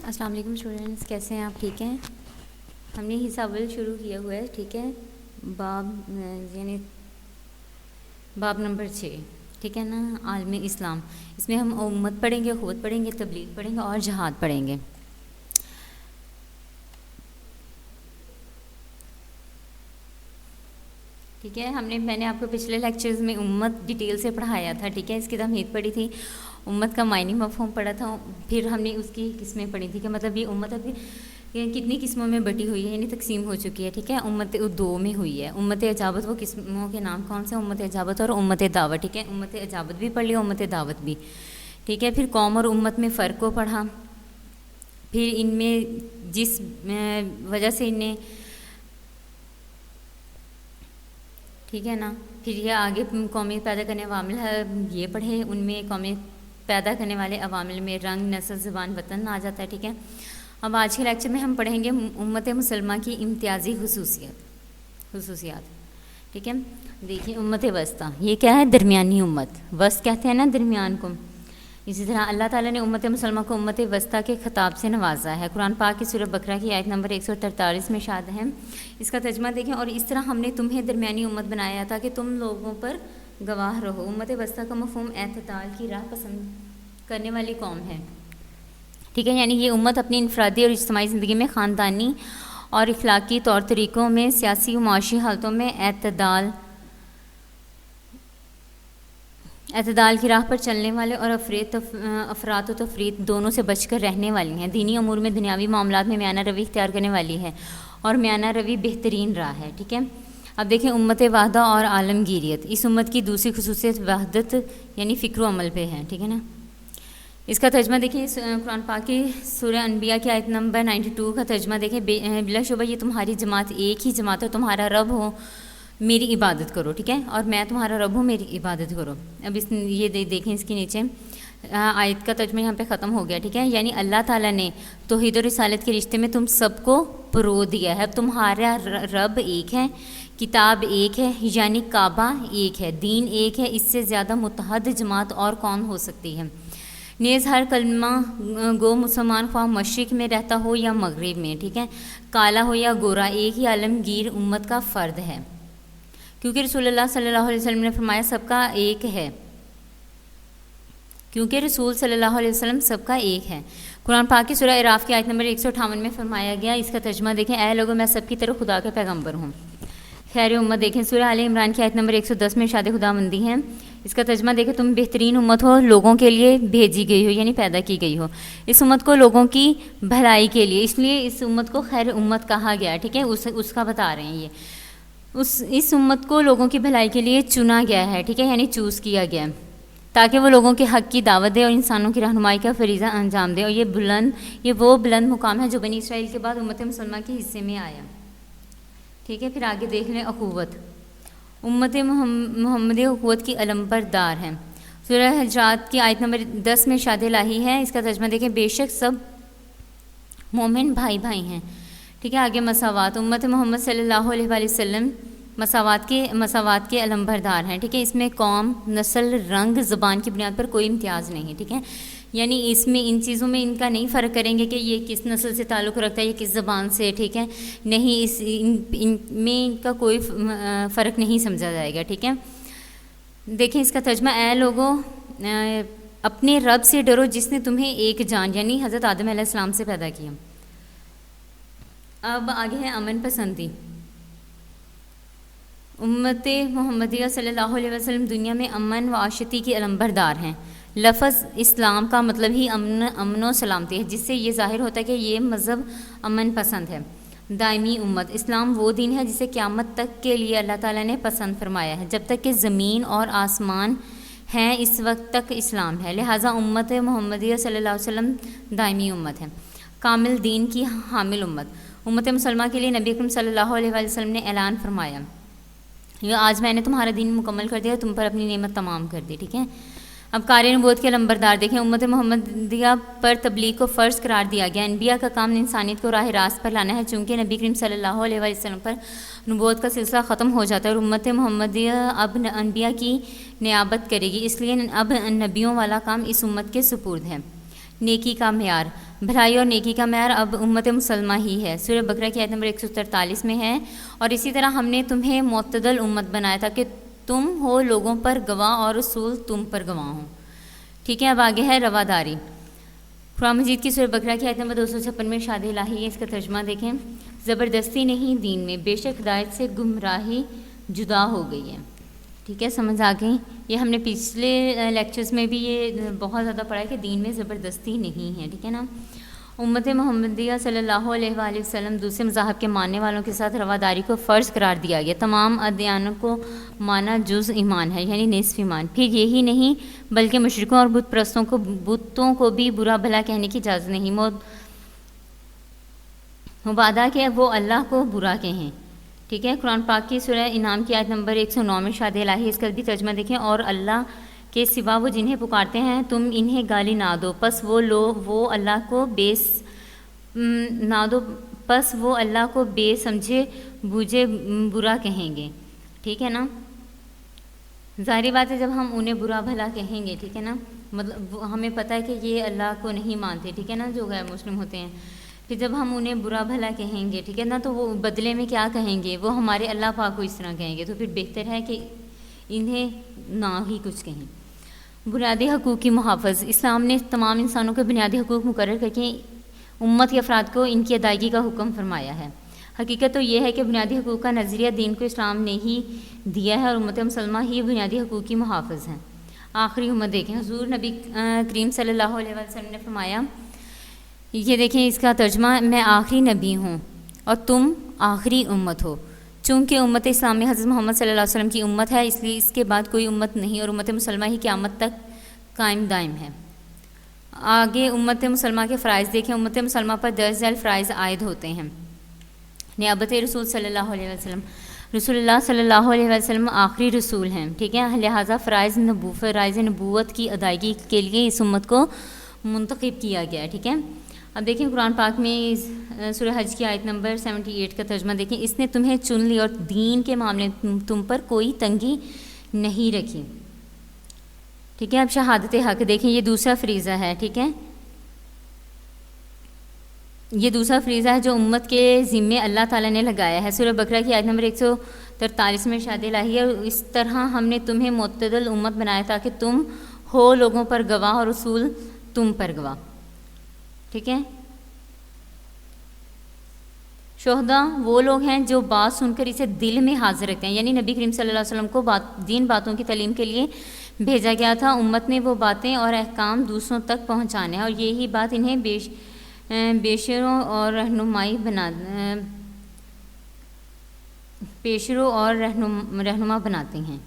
السلام علیکم اسٹوڈنٹس، کیسے ہیں آپ؟ ٹھیک ہیں؟ ہم نے حصہ اول شروع کیا ہوا ہے، ٹھیک ہے، یعنی باب نمبر 6، ٹھیک ہے نا، عالم اسلام۔ اس میں ہم امت پڑھیں گے، اخوت پڑھیں گے، تبلیغ پڑھیں گے اور جہاد پڑھیں گے۔ ٹھیک ہے، میں نے آپ کو پچھلے لیکچرز میں امت ڈیٹیل سے پڑھایا تھا، ٹھیک ہے، اس کی تمہید پڑھی تھی، امت کا معنی مفہوم پڑھا تھا، پھر ہم نے اس کی قسمیں پڑھی تھی کہ مطلب یہ امت ابھی کتنی قسموں میں بٹی ہوئی ہے، یعنی تقسیم ہو چکی ہے، ٹھیک ہے۔ امت دو میں ہوئی ہے، امت اجابت، وہ قسموں کے نام کون سے؟ امت اجابت اور امت دعوت، ٹھیک ہے۔ امت اجابت بھی پڑھ لیا، امت دعوت بھی، ٹھیک ہے۔ پھر قوم اور امت میں فرق کو پڑھا، پھر ان میں جس وجہ سے انہیں، ٹھیک ہے نا، پھر یہ آگے قومی پیدا کرنے عوامل ہے، یہ پڑھے، ان میں قومی پیدا کرنے والے عوامل میں رنگ، نسل، زبان، وطن آ جاتا ہے، ٹھیک ہے۔ اب آج کے لیکچر میں ہم پڑھیں گے امت مسلمہ کی امتیازی خصوصیات، ٹھیک ہے۔ دیکھیں، امت وسطیٰ یہ کیا ہے؟ درمیانی امت، وسط کہتے ہیں نا درمیان کو۔ اسی طرح اللہ تعالیٰ نے امت مسلمہ کو امت وسطیٰ کے خطاب سے نوازا ہے۔ قرآن پاک کی سورہ بقرہ کی آیت نمبر 143 میں ارشاد ہے، اس کا ترجمہ دیکھیں، اور اس طرح ہم نے تمہیں درمیانی امت بنایا تھا کہ تم لوگوں پر گواہ رہو۔ امت وسطیٰ کا مفہوم اعتدال کی راہ پسند کرنے والی قوم ہے، ٹھیک ہے، یعنی یہ امت اپنی انفرادی اور اجتماعی زندگی میں، خاندانی اور اخلاقی طور طریقوں میں، سیاسی و معاشی حالتوں میں اعتدال کی راہ پر چلنے والے اور افراط و تفریط دونوں سے بچ کر رہنے والی ہیں۔ دینی امور میں، دنیاوی معاملات میں میانہ روی اختیار کرنے والی ہے، اور میانہ روی بہترین راہ ہے، ٹھیک ہے۔ اب دیکھیں امت وحدہ اور عالمگیریت۔ اس امت کی دوسری خصوصیت وحدت یعنی فکر و عمل پہ ہے، ٹھیک ہے نا۔ اس کا ترجمہ دیکھیں، قرآن پاک کی سورہ انبیاء کی آیت نمبر 92 کا ترجمہ دیکھیں، بلا شبہ یہ تمہاری جماعت ایک ہی جماعت ہے، تمہارا رب ہو، میری عبادت کرو، ٹھیک ہے، اور میں تمہارا رب ہوں، میری عبادت کرو۔ اب یہ دیکھیں، اس کے نیچے آیت کا ترجمہ یہاں پہ ختم ہو گیا، ٹھیک ہے، یعنی اللہ تعالیٰ نے توحید و رسالت کے رشتے میں تم سب کو پرو دیا ہے۔ اب تمہارا رب ایک ہے، کتاب ایک ہے، یعنی کعبہ ایک ہے، دین ایک ہے، اس سے زیادہ متحد جماعت اور کون ہو سکتی ہے؟ نیز ہر کلمہ گو مسلمان خواہ مشرق میں رہتا ہو یا مغرب میں، ٹھیک ہے، کالا ہو یا گورا، ایک ہی عالمگیر امت کا فرد ہے، کیونکہ رسول اللہ صلی اللہ علیہ وسلم نے فرمایا سب کا ایک ہے، کیونکہ رسول صلی اللہ علیہ وسلم سب کا ایک ہے۔ قرآن پاک کی سورہ اعراف کی آیت نمبر 158 میں فرمایا گیا، اس کا ترجمہ دیکھیں، اے لوگوں میں سب کی طرف خدا کا پیغمبر ہوں۔ خیر امت دیکھیں، سورہ آل عمران کی آیت نمبر 110 میں ارشاد خداوندی ہے، اس کا ترجمہ دیکھیں، تم بہترین امت ہو، لوگوں کے لیے بھیجی گئی ہو، یعنی پیدا کی گئی ہو، اس امت کو لوگوں کی بھلائی کے لیے، اس لیے اس امت کو خیر امت کہا گیا، ٹھیک ہے، اس کا بتا رہے ہیں یہ، اس امت کو لوگوں کی بھلائی کے لیے چنا گیا ہے، ٹھیک ہے، یعنی چوز کیا گیا ہے، تاکہ وہ لوگوں کے حق کی دعوت دے اور انسانوں کی رہنمائی کا فریضہ انجام دے، اور یہ وہ بلند مقام ہے جو بنی اسرائیل کے بعد امت مسلمہ کے حصے میں آیا، ٹھیک ہے۔ پھر آگے دیکھ لیں اخوت۔ امت محمدی اخوت کی علمبردار ہے۔ سورہ حجرات کی آیت نمبر 10 میں ارشاد الہی ہے، اس کا ترجمہ دیکھیں، بے شک سب مومن بھائی بھائی ہیں، ٹھیک ہے۔ آگے مساوات۔ امت محمد صلی اللہ علیہ وآلہ وسلم مساوات کے علمبردار ہیں، ٹھیک ہے، اس میں قوم، نسل، رنگ، زبان کی بنیاد پر کوئی امتیاز نہیں، ٹھیک ہے، یعنی اس میں ان چیزوں میں ان کا نہیں فرق کریں گے کہ یہ کس نسل سے تعلق رکھتا ہے، یہ کس زبان سے، ٹھیک ہے، نہیں، ان میں ان کا کوئی فرق نہیں سمجھا جائے گا، ٹھیک ہے۔ دیکھیں اس کا ترجمہ، اے لوگوں اپنے رب سے ڈرو جس نے تمہیں ایک جان یعنی حضرت آدم علیہ السلام سے پیدا کیا۔ اب آگے ہے امن پسندی۔ امت محمدیہ صلی اللہ علیہ وسلم دنیا میں امن و عاشتی کی علمبردار ہیں۔ لفظ اسلام کا مطلب ہی امن و سلامتی ہے، جس سے یہ ظاہر ہوتا ہے کہ یہ مذہب امن پسند ہے۔ دائمی امت۔ اسلام وہ دین ہے جسے قیامت تک کے لیے اللہ تعالیٰ نے پسند فرمایا ہے، جب تک کہ زمین اور آسمان ہیں اس وقت تک اسلام ہے، لہٰذا امت محمدیہ صلی اللہ علیہ وسلم دائمی امت ہے۔ کامل دین کی حامل امت۔ امت مسلمہ کے لیے نبی اکرم صلی اللہ علیہ وآلہ وسلم نے اعلان فرمایا، آج میں نے تمہارا دین مکمل کر دیا، تم پر اپنی نعمت تمام کر دی، ٹھیک ہے۔ اب کار نبوت کے علمبردار دیکھیں، امت محمدیہ پر تبلیغ کو فرض قرار دیا گیا۔ انبیاء کا کام انسانیت کو راہ راست پر لانا ہے، چونکہ نبی کریم صلی اللہ علیہ وآلہ وسلم پر نبوت کا سلسلہ ختم ہو جاتا ہے اور امت محمدیہ اب انبیاء کی نیابت کرے گی، اس لیے اب نبیوں والا کام اس امت کے سپرد ہے، نیکی کا معیار، بھلائی اور نیکی کا معیار اب امت مسلمہ ہی ہے، سورہ بقرہ کی آیت نمبر 143 میں ہے۔ اور اسی طرح ہم نے تمہیں معتدل امت بنایا تھا کہ تم ہو لوگوں پر گواہ اور رسول تم پر گواہ ہوں، ٹھیک ہے۔ اب آگے ہے رواداری، قرآن مجید کی سورہ بقرہ کی آیت نمبر 256 میں ارشاد الہی ہے، اس کا ترجمہ دیکھیں، زبردستی نہیں دین میں، بے شک ہدایت سے گمراہی جدا ہو گئی ہے، ٹھیک ہے، سمجھ آ گئی۔ یہ ہم نے پچھلے لیکچرز میں بھی یہ بہت زیادہ پڑھا ہے کہ دین میں زبردستی نہیں ہے، ٹھیک ہے نا۔ امت محمدیہ صلی اللہ علیہ وآلہ وسلم دوسرے مذاہب کے ماننے والوں کے ساتھ رواداری کو فرض قرار دیا گیا، تمام ادیانوں کو مانا جز ایمان ہے، یعنی نصف ایمان۔ پھر یہی نہیں بلکہ مشرکوں اور بت پرستوں کو بتوں کو بھی برا بھلا کہنے کی اجازت نہیں، مبادا کہ وہ اللہ کو برا کہیں، ٹھیک ہے۔ قرآن پاک کی سورہ انعام کی آیت نمبر 109 میں ارشاد الہی، اس کا بھی ترجمہ دیکھیں، اور اللہ کے سوا وہ جنہیں پکارتے ہیں تم انہیں گالی نہ دو، پس وہ اللہ کو بے سمجھے بوجھے برا کہیں گے، ٹھیک ہے نا۔ ظاہری بات ہے جب ہم انہیں برا بھلا کہیں گے، ٹھیک ہے نا، مطلب ہمیں پتہ ہے کہ یہ اللہ کو نہیں مانتے، ٹھیک ہے نا، جو غیر مسلم ہوتے ہیں، پھر جب ہم انہیں برا بھلا کہیں گے، ٹھیک ہے نا، تو وہ بدلے میں کیا کہیں گے، وہ ہمارے اللہ پاک کو اس طرح کہیں گے، تو پھر بہتر ہے کہ انہیں نہ ہی کچھ کہیں۔ بنیادی حقوق کی محافظ، اسلام نے تمام انسانوں کے بنیادی حقوق مقرر کر کے امت کے افراد کو ان کی ادائیگی کا حکم فرمایا ہے۔ حقیقت تو یہ ہے کہ بنیادی حقوق کا نظریہ دین کو اسلام نے ہی دیا ہے اور امت مسلمہ ہی بنیادی حقوق کی محافظ ہیں۔ آخری امت دیکھیں، حضور نبی کریم صلی اللہ علیہ وسلم نے فرمایا، یہ دیکھیں اس کا ترجمہ، میں آخری نبی ہوں اور تم آخری امت ہو، چونکہ امت اسلام میں حضرت محمد صلی اللہ علیہ وسلم کی امت ہے، اس لیے اس کے بعد کوئی امت نہیں، اور امت مسلمہ ہی قیامت تک قائم دائم ہے۔ آگے امت مسلمہ کے فرائض دیکھیں، امت مسلمہ پر درج ذیل فرائض عائد ہوتے ہیں۔ نیابت رسول صلی اللہ علیہ وسلم، رسول اللہ صلی اللہ علیہ وسلم آخری رسول ہیں، ٹھیک ہے، لہٰذا فرائض نبوت کی ادائیگی کے لیے اس امت کو منتخب کیا گیا ہے، ٹھیک ہے۔ اب دیکھیں قرآن پاک میں سورہ حج کی آیت نمبر 78 کا ترجمہ دیکھیں، اس نے تمہیں چن لی اور دین کے معاملے میں تم پر کوئی تنگی نہیں رکھی، ٹھیک ہے۔ اب شہادت حق دیکھیں، یہ دوسرا فریضہ ہے، ٹھیک ہے، یہ دوسرا فریضہ ہے جو امت کے ذمے اللہ تعالیٰ نے لگایا ہے۔ سورہ بقرہ کی آیت نمبر 143 میں ارشاد الہی ہے، اس طرح ہم نے تمہیں معتدل امت بنایا تاکہ تم ہو لوگوں پر گواہ اور رسول تم پر گواہ، ٹھیک ہے۔ شہداء وہ لوگ ہیں جو بات سن کر اسے دل میں حاضر رکھتے ہیں، یعنی نبی کریم صلی اللہ علیہ وسلم کو دین باتوں کی تعلیم کے لیے بھیجا گیا تھا، امت نے وہ باتیں اور احکام دوسروں تک پہنچانے ہیں، اور یہی بات انہیں پیشرو اور رہنما بناتے ہیں۔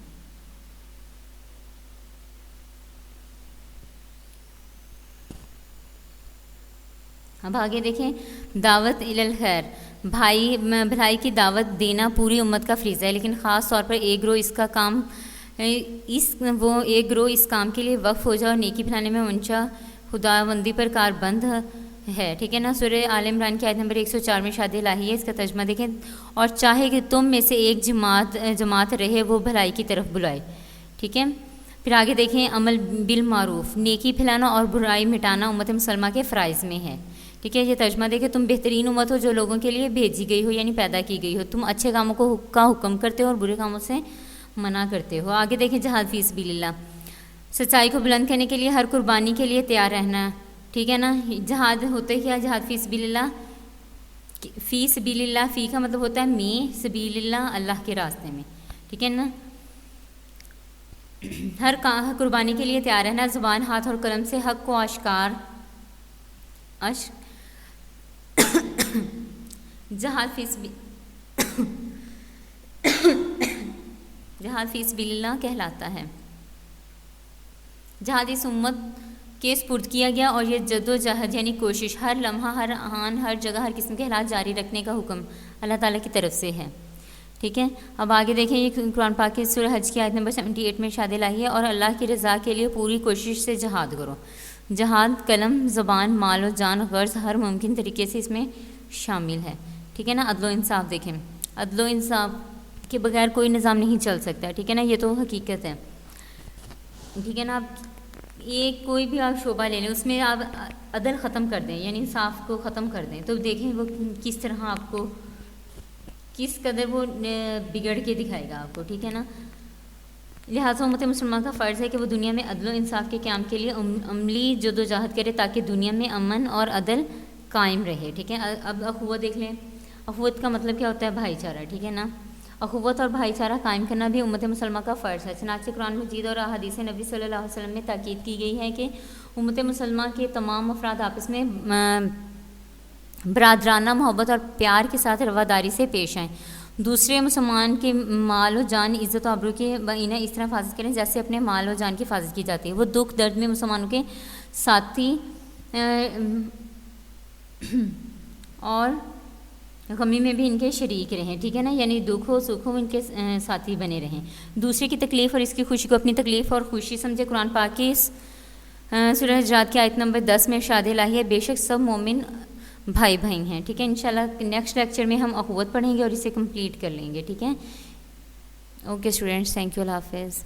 اب آگے دیکھیں، دعوت الی الخیر، بھلائی کی دعوت دینا پوری امت کا فریضہ ہے، لیکن خاص طور پر ایک گروہ اس کام کے لیے وقف ہو جائے اور نیکی پھیلانے میں منشا خداوندی پر کاربند ہے، ٹھیک ہے نا۔ سورہ آل عمران کی آیت نمبر 104 میں ارشاد الہی ہے، اس کا ترجمہ دیکھیں، اور چاہے کہ تم میں سے ایک جماعت رہے وہ بھلائی کی طرف بلائے، ٹھیک ہے۔ پھر آگے دیکھیں، عمل بالمعروف، نیکی پھیلانا اور برائی مٹانا امت مسلمہ کے فرائض میں ہے، ٹھیک ہے۔ یہ ترجمہ دیکھیں، تم بہترین امت ہو جو لوگوں کے لیے بھیجی گئی ہو، یعنی پیدا کی گئی ہو، تم اچھے کاموں کا حکم کرتے ہو اور برے کاموں سے منع کرتے ہو۔ آگے دیکھیں، جہاد فی سبیل اللہ، سچائی کو بلند کرنے کے لیے ہر قربانی کے لیے تیار رہنا، ٹھیک ہے نا۔ جہاد ہوتا ہے کیا، جہاد فی سبیل اللہ، فی سبیل اللہ، فی کا مطلب ہوتا ہے میں، سبیل اللہ اللہ کے راستے میں، ٹھیک ہے نا۔ ہر قربانی کے لیے تیار رہنا، زبان، ہاتھ اور قلم سے حق کو جہاد فی سبیل اللہ کہلاتا ہے۔ جہاد اس امت کے سپرد کیا گیا اور یہ جد و جہد یعنی کوشش، ہر لمحہ، ہر آن، ہر جگہ، ہر قسم کے حالات جاری رکھنے کا حکم اللہ تعالیٰ کی طرف سے ہے، ٹھیک ہے۔ اب آگے دیکھیں، یہ قرآن پاک کی سورہ حج کی آیت نمبر 78 میں ارشاد الہی ہے، اور اللہ کی رضا کے لیے پوری کوشش سے جہاد کرو۔ جہاد قلم، زبان، مال و جان، غرض، ہر ممکن طریقے سے اس میں شامل ہے، ٹھیک ہے نا۔ عدل و انصاف دیکھیں، عدل و انصاف کے بغیر کوئی نظام نہیں چل سکتا، ٹھیک ہے نا، یہ تو حقیقت ہے، ٹھیک ہے نا۔ اب ایک کوئی بھی آپ شعبہ لے لیں، اس میں آپ عدل ختم کر دیں، یعنی انصاف کو ختم کر دیں، تو دیکھیں وہ کس طرح آپ کو، کس قدر وہ بگڑ کے دکھائے گا آپ کو، ٹھیک ہے نا. لہٰذا امت مسلمان کا فرض ہے کہ وہ دنیا میں عدل و انصاف کے قیام کے لیے عملی جدوجہد کرے تاکہ دنیا میں امن اور عدل قائم رہے، ٹھیک ہے. اب اخوت دیکھ لیں. اخوت کا مطلب کیا ہوتا ہے؟ بھائی چارہ، ٹھیک ہے نا. اخوت اور بھائی چارہ قائم کرنا بھی امت مسلمہ کا فرض ہے. چنانچہ قرآن مجید اور احادیث نبی صلی اللہ علیہ وسلم میں تاکید کی گئی ہے کہ امت مسلمہ کے تمام افراد آپس میں برادرانہ محبت اور پیار کے ساتھ رواداری سے پیش آئیں. دوسرے مسلمان کے مال و جان، عزت و آبرو کی بینہ اس طرح حفاظت کریں جیسے اپنے مال و جان کی حفاظت کی جاتی ہے. وہ دکھ درد میں مسلمانوں کے ساتھی اور غمی میں بھی ان کے شریک رہیں، ٹھیک ہے نا. یعنی دکھ ہو سکھ ہو ان کے ساتھی بنے رہیں. دوسرے کی تکلیف اور اس کی خوشی کو اپنی تکلیف اور خوشی سمجھے. قرآن پاک کی سورہ حجرات کی آیت نمبر 10 میں ارشاد الہی ہے، بے شک سب مومن بھائی بھائی ہیں، ٹھیک ہے. انشاءاللہ نیکسٹ لیکچر میں ہم اخوت پڑھیں گے اور اسے کمپلیٹ کر لیں گے، ٹھیک ہے. اوکے اسٹوڈینٹس، تھینک یو، اللہ حافظ.